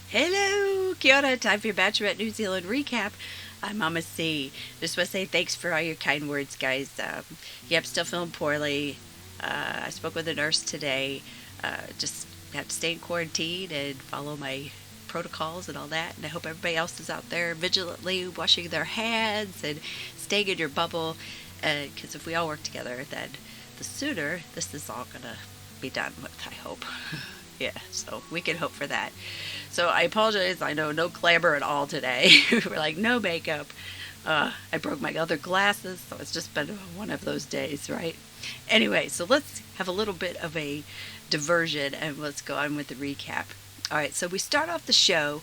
Hello, kia ora. Time for your Bachelorette New Zealand recap. I'm Mama C. Just want to say thanks for all your kind words, guys. Yep, still feeling poorly. I spoke with a nurse today. Just have to stay in quarantine and follow my protocols and all that. And I hope everybody else is out there vigilantly washing their hands and staying in your bubble. Because if we all work together, then the sooner this is all going to be done with, I hope. Yeah, so we can hope for that. So I apologize. I know no glamour at all today. We're like, no makeup. I broke my other glasses, so it's just been one of those days, right? Anyway, so let's have a little bit of a diversion and let's go on with the recap. All right, so we start off the show.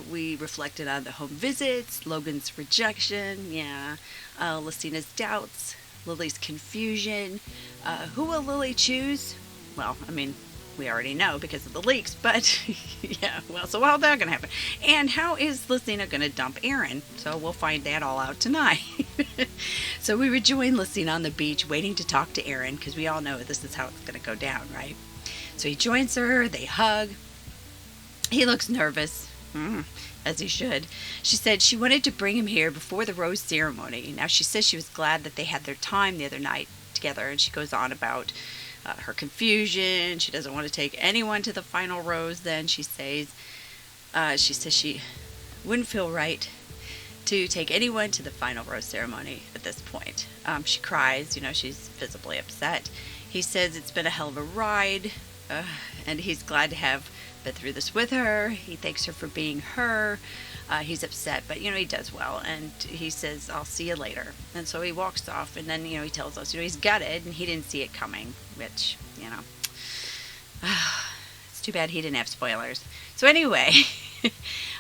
We reflected on the home visits, Logan's rejection, yeah, Lysina's doubts, Lily's confusion. Who will Lily choose? Well, I mean, we already know because of the leaks, but yeah, well, so how's that going to happen? And how is Lysina going to dump Aaron? So we'll find that all out tonight. So we rejoin Lysina on the beach waiting to talk to Aaron because we all know this is how it's going to go down, right? So he joins her, they hug. He looks nervous, as he should. She said she wanted to bring him here before the rose ceremony. Now she says she was glad that they had their time the other night together, and she goes on about her confusion. She doesn't want to take anyone to the final rose. Then she says she wouldn't feel right to take anyone to the final rose ceremony at this point. She cries. She's visibly upset. He says it's been a hell of a ride, and he's glad to have been through this with her. He thanks her for being her. He's upset, but he does well, and he says, "I'll see you later." And so he walks off, and then he tells us, he's gutted, and he didn't see it coming, which it's too bad he didn't have spoilers. So anyway,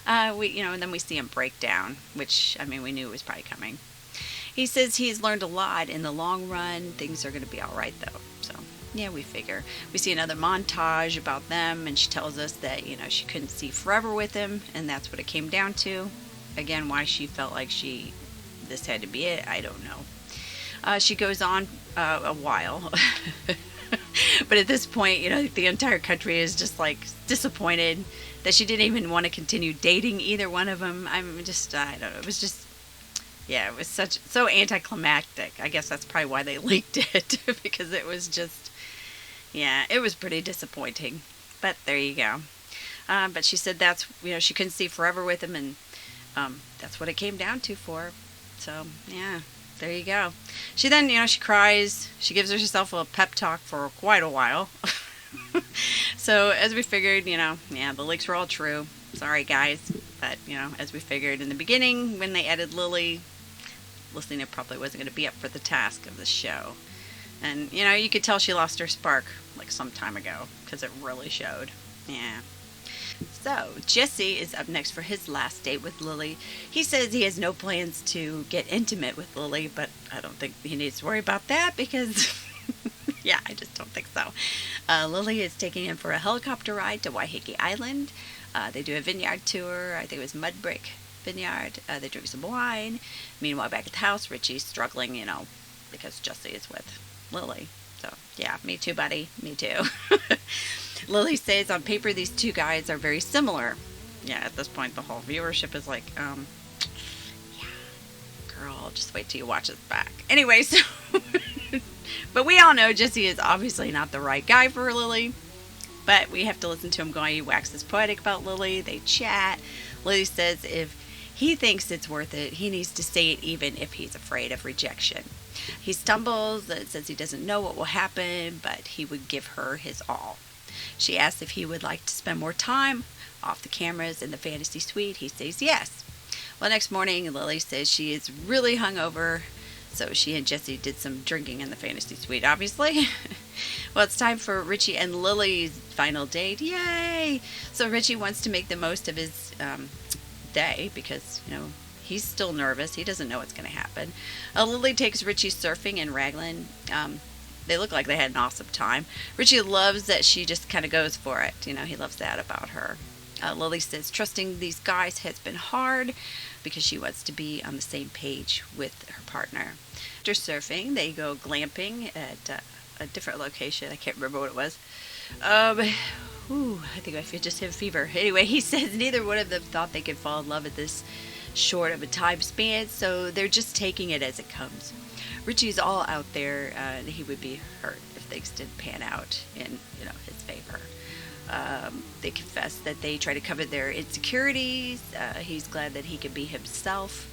and then we see him break down, which we knew was probably coming. He says he's learned a lot in the long run. Things are going to be all right though. So yeah, we figure. We see another montage about them, and she tells us that, she couldn't see forever with him, and that's what it came down to. Again, why she felt like this had to be it, I don't know. She goes on a while. But at this point, the entire country is just like disappointed that she didn't even want to continue dating either one of them. I don't know. It was just, yeah, it was so anticlimactic. I guess that's probably why they leaked it, because it was just, yeah, it was pretty disappointing. But there you go. But she said that's, she couldn't see forever with him, and that's what it came down to for her. So, yeah, there you go. She then, she cries. She gives herself a pep talk for quite a while. So, as we figured, yeah, the leaks were all true. Sorry, guys. But, as we figured in the beginning, when they added Lily, Lysina probably wasn't going to be up for the task of the show. And, you could tell she lost her spark, like, some time ago, because it really showed. Yeah. So, Jesse is up next for his last date with Lily. He says he has no plans to get intimate with Lily, but I don't think he needs to worry about that because, yeah, I just don't think so. Lily is taking him for a helicopter ride to Waiheke Island. They do a vineyard tour. I think it was Mudbrick Vineyard. They drink some wine. Meanwhile, back at the house, Richie's struggling, because Jesse is with Lily. So, yeah, me too, buddy. Me too. Lily says on paper these two guys are very similar. Yeah, at this point, the whole viewership is like, yeah, girl, just wait till you watch this back. Anyway, so, but we all know Jesse is obviously not the right guy for Lily. But we have to listen to him going, he waxes poetic about Lily. They chat. Lily says if he thinks it's worth it, he needs to say it even if he's afraid of rejection. He stumbles and says he doesn't know what will happen, but he would give her his all. She asks if he would like to spend more time off the cameras in the fantasy suite. He says yes. Well, next morning, Lily says she is really hungover, so she and Jesse did some drinking in the fantasy suite, obviously. Well, it's time for Richie and Lily's final date. Yay! So Richie wants to make the most of his day because, he's still nervous. He doesn't know what's going to happen. Lily takes Richie surfing in Raglan. They look like they had an awesome time. Richie loves that she just kind of goes for it. He loves that about her. Lily says trusting these guys has been hard because she wants to be on the same page with her partner. After surfing, they go glamping at a different location. I can't remember what it was. Whew, I think I just have fever. Anyway, he says neither one of them thought they could fall in love at this short of a time span, so they're just taking it as it comes. Richie's all out there, and he would be hurt if things didn't pan out in, his favor. They confess that they try to cover their insecurities. He's glad that he can be himself,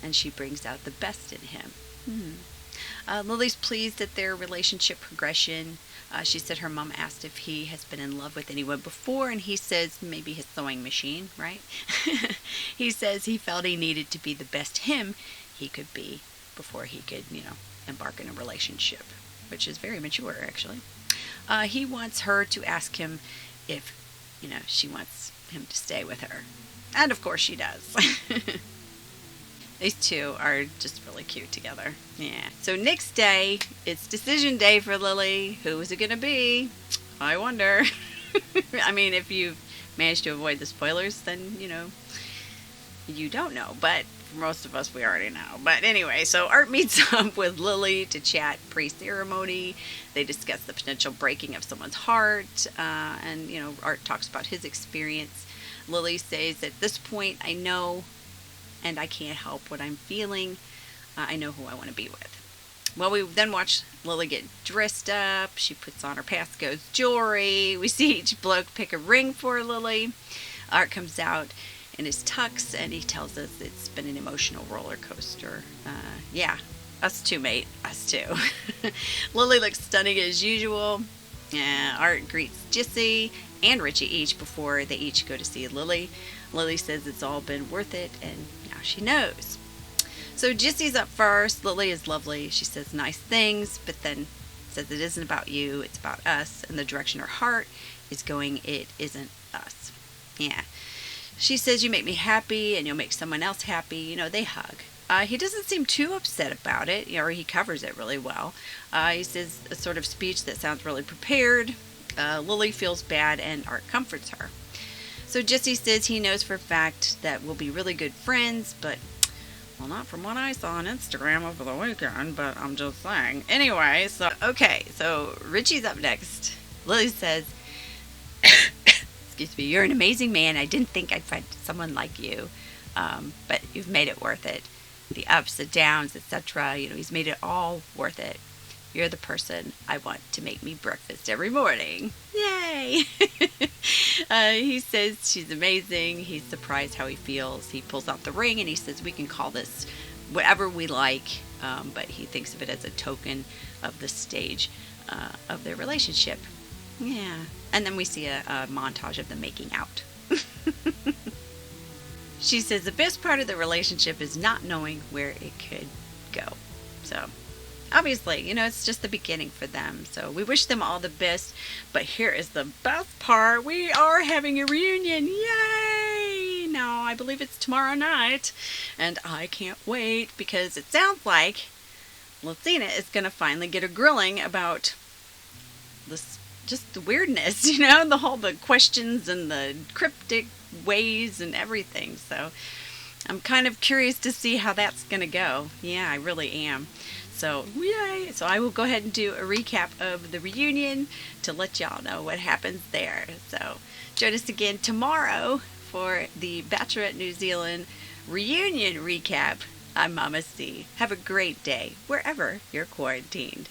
and she brings out the best in him. Lily's pleased at their relationship progression. She said her mom asked if he has been in love with anyone before, and he says maybe his sewing machine, right? He says he felt he needed to be the best him he could be before he could, embark in a relationship, which is very mature, actually. He wants her to ask him if, she wants him to stay with her. And of course she does. These two are just really cute together. Yeah. So next day, it's decision day for Lily. Who is it going to be? I wonder. I mean, if you've managed to avoid the spoilers, then, you don't know. But for most of us, we already know. But anyway, so Art meets up with Lily to chat pre-ceremony. They discuss the potential breaking of someone's heart. And, Art talks about his experience. Lily says, at this point, I know and I can't help what I'm feeling. I know who I want to be with. Well, we then watch Lily get dressed up. She puts on her Pasco's jewelry. We see each bloke pick a ring for Lily. Art comes out in his tux, and he tells us it's been an emotional roller coaster. Yeah, us too, mate. Us too. Lily looks stunning as usual. Art greets Jissy and Richie each before they each go to see Lily. Lily says it's all been worth it, and now she knows. So Jissy's up first. Lily is lovely. She says nice things, but then says it isn't about you, it's about us, and the direction her heart is going, it isn't us. Yeah. She says, you make me happy, and you'll make someone else happy. They hug. He doesn't seem too upset about it, or he covers it really well. He says a sort of speech that sounds really prepared. Lily feels bad, and Art comforts her. So Jesse says he knows for a fact that we'll be really good friends, but, well, not from what I saw on Instagram over the weekend, but I'm just saying. Anyway, so Richie's up next. Lily says, excuse me, you're an amazing man. I didn't think I'd find someone like you, but you've made it worth it. The ups, the downs, etc. He's made it all worth it. You're the person I want to make me breakfast every morning. Yay! He says she's amazing. He's surprised how he feels. He pulls out the ring and he says we can call this whatever we like, but he thinks of it as a token of the stage of their relationship. Yeah. And then we see a montage of them making out. She says the best part of the relationship is not knowing where it could go. So, obviously, it's just the beginning for them. So we wish them all the best. But here is the best part. We are having a reunion. Yay! Now, I believe it's tomorrow night. And I can't wait because it sounds like Lucina is going to finally get a grilling about this, just the weirdness, the questions and the cryptic ways and everything. So I'm kind of curious to see how that's going to go. Yeah, I really am. So, yay! So I will go ahead and do a recap of the reunion to let y'all know what happens there. So join us again tomorrow for the Bachelorette New Zealand reunion recap. I'm Mama C. Have a great day wherever you're quarantined.